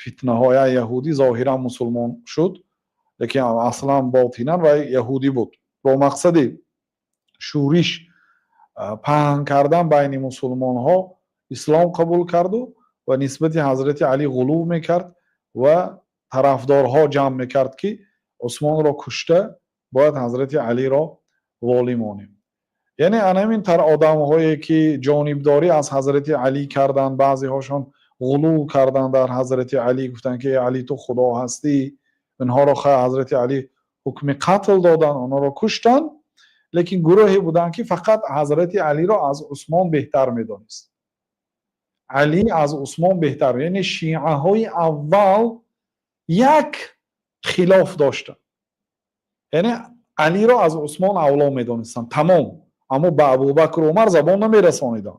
فتنه‌های یهودی ظاهرا مسلمان شد، لیکن اصلا باطنا و یهودی بود. با مقصد شورش پهن کردن بین مسلمان ها اسلام قبول کرد و نسبت حضرت علی غلو میکرد و طرفدارها جمع میکرد که عثمان را کشته باید حضرت علی را والی مانیم. یعنی همین تر آدم هایی که جانبداری از حضرت علی کردن، بعضی هاشون غلو کردن در حضرت علی، گفتن که علی تو خدا هستی، اینها را حضرت علی حکم قتل دادن، آنها را کشتن. لیکن گروهی بودن که فقط حضرت علی را از عثمان بهتر میدانست. علی از عثمان بهتر، یعنی شیعه های اول یک خلاف داشتن، یعنی علی را از عثمان اولا میدانستن تمام، اما به ابوبکر و عمر زبان نمیرسانیدن.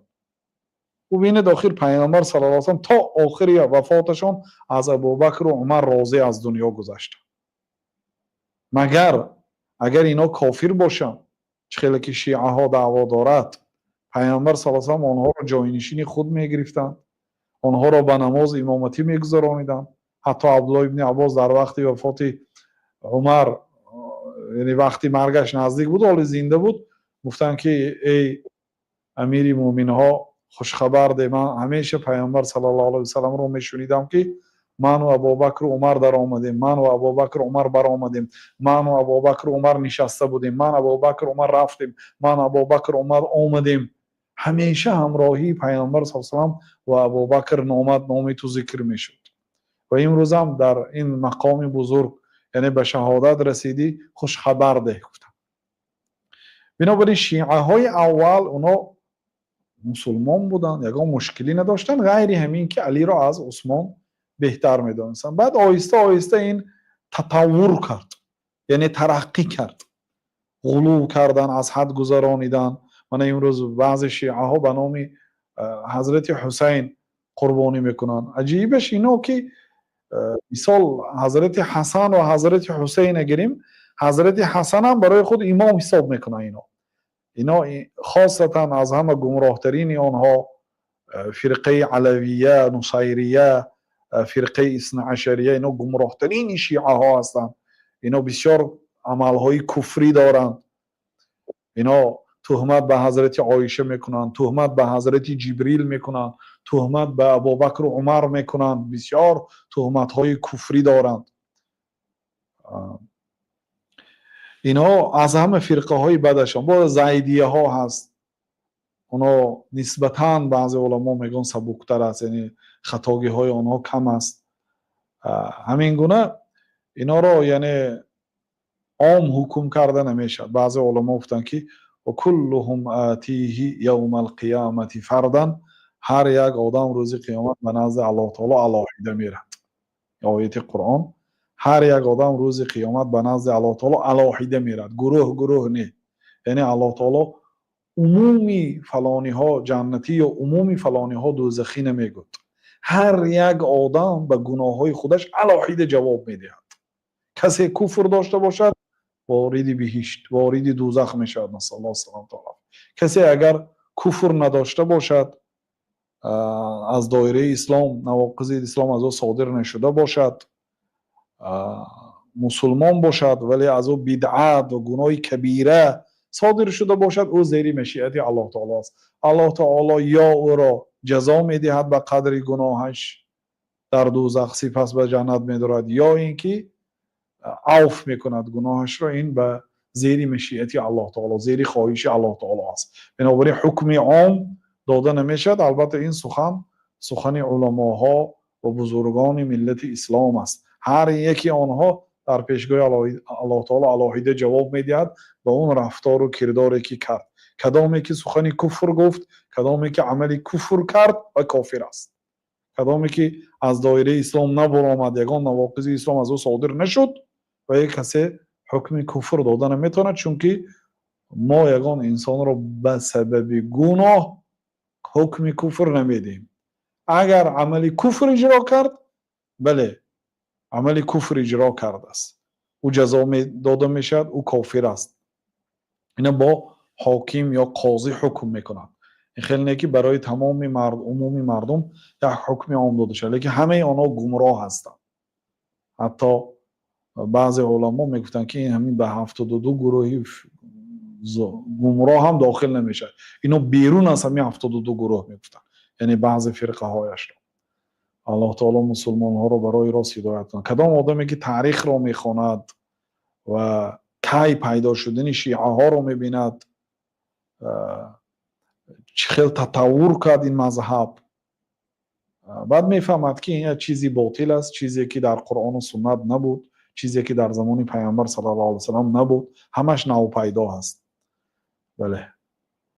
و ببینید آخر پیامبر صلی الله علیه و سلم تا آخر وفاتشان از ابوبکر و عمر راضی از دنیا گذشتن. مگر اگر اینا کافر باشن، چخیلی که شیعه ها دعوا دارد، پیامبر صلی الله علیه و سلم آنها را جایگزین خود میگرفتند، آنها را به نماز امامتی میگذرانیدند. حتی عبدالله ابن عباس در وقت وفات عمر، یعنی وقتی مرگش نزدیک بود، حال زنده بود، گفتن که ای امیر مومنین ها خوش خبر ده، من همیشه پیامبر صلی الله علیه و سلم رو میشنیدم که من و ابوبکر و عمر در آمدیم، من و ابوبکر و عمر بر آمدیم، من و ابوبکر و عمر نشسته بودیم، من ابوبکر و عمر رفتیم، من ابوبکر و عمر آمدیم. همیشه همراهی پیامبر صلی الله علیه و سلم و ابوبکر نام تو ذکر میشد. و امروز هم در این مقام بزرگ، یعنی به شهادت رسیدی، خوش خبر ده گفتم. بنابراین شیعه های اول اونا مسلمان بودن، یگان مشکلی نداشتن، غیر همین که علی را از عثمان بهتر میدانستن. بعد آهسته آهسته این تطور کرد، یعنی ترقی کرد، غلو کردن، از حد گذرانیدن. من امروز بعض شیعه ها به نام حضرت حسین قربانی میکنن. عجیبش اینو که مثال حضرت حسن و حضرت حسین اگریم، حضرت حسن هم برای خود امام حساب میکنن. اینا خاصتا از همه گمراهترین آنها فرقه علویه، نصیریه، فرقه اثنا عشریه، اینا گمراهترین شیعه ها هستند. اینا بسیار عملهای کفری دارند. اینا تهمت به حضرت عایشه میکنند، تهمت به حضرت جبریل میکنند، تهمت به ابوبکر و عمر میکنند، بسیار تهمت های کفری دارند. اینا از همه فرقه های بدشان با زیدیه ها هست. اونا نسبتاً بعضی علما میگن سبکتر است، یعنی خطاگی های آنها کم است. همین گونه اینا را یعنی عام حکم کرده نمیشه. بعضی علما گفتن که و کلهم آتیه یوم القیامت فردا، هر یک آدم روز قیامت به نزد الله تعالی علاهیده میرد. آیت قرآن، هر یک آدم روز قیامت به نزد الله تعالی علاهیده میرد، گروه گروه نه. یعنی الله تعالی عمومی فلانی ها جنتی و عمومی فلانی ها دوزخی نمیگوید. هر یک آدم به گناه های خودش علاهیده جواب میدهد. کسی کفر داشته باشد وارد بهشت، وارد دوزخ میشود، نسأل الله السلامة والعافیه. کسی اگر کفر نداشته باشد، از دایره اسلام، نواقض اسلام از او صادر نشده باشد، مسلمان باشد ولی از او بدعت و گناه کبیره صادر شده باشد، او زیر مشیت الله تعالی است. الله تعالی یا او را جزا میدهد به قدر گناهش در دوزخ، سپس به جنت میدارد، یا اینکه عفو میکند گناهش را. این به زیر مشیت الله تعالی، زیر خواهش الله تعالی است. بنابراین حکم عام داده نمیشد. البته این سخن علماها و بزرگان ملت اسلام است. هر یکی آنها در پیشگاه الله تعالی علاهیده جواب میدهد به اون رفتار و کرداری که کرد. کدامی که سخن کفر گفت، کدامی که عمل کفر کرد و کافر است. کدامی که از دایره اسلام نبرآمد، یگان نواقض اسلام از او صادر نشد، و یک کسی حکم کفر داده نمیتواند، چون که ما یگان انسان را به سبب گناه حکم کفر نمیدیم. اگر عمل کفر اجرا کرد، بله عمل کفر اجرا کرده است، او جزا داده میشد، او کافر است. اینا با حاکم یا قاضی حکم میکنند. خیلی نیکی برای تمام عمومی مردم یک حکم عام داده شد، لیکن همه آنها گمراه هستند. حتی بعضی علما میگفتن که این همین به 72 گروهی گمراه هم داخل نمیشه، اینو بیرون از همین 72 گروه میگفتن، یعنی بعضی فرقه هایش. الله تعالی مسلمان ها رو برای راست هدایت کنه. کدام آدمی که تاریخ رو میخواند و کی پیدا شدن شیعه ها رو میبیند، چه خیلی تطور کرد این مذهب، بعد میفهمد که این چیزی باطل است، چیزی که در قرآن و سنت نبود، چیزی که در زمان پیامبر صلی الله علیه و سلم نبود، همش نو پیدا هست. بله.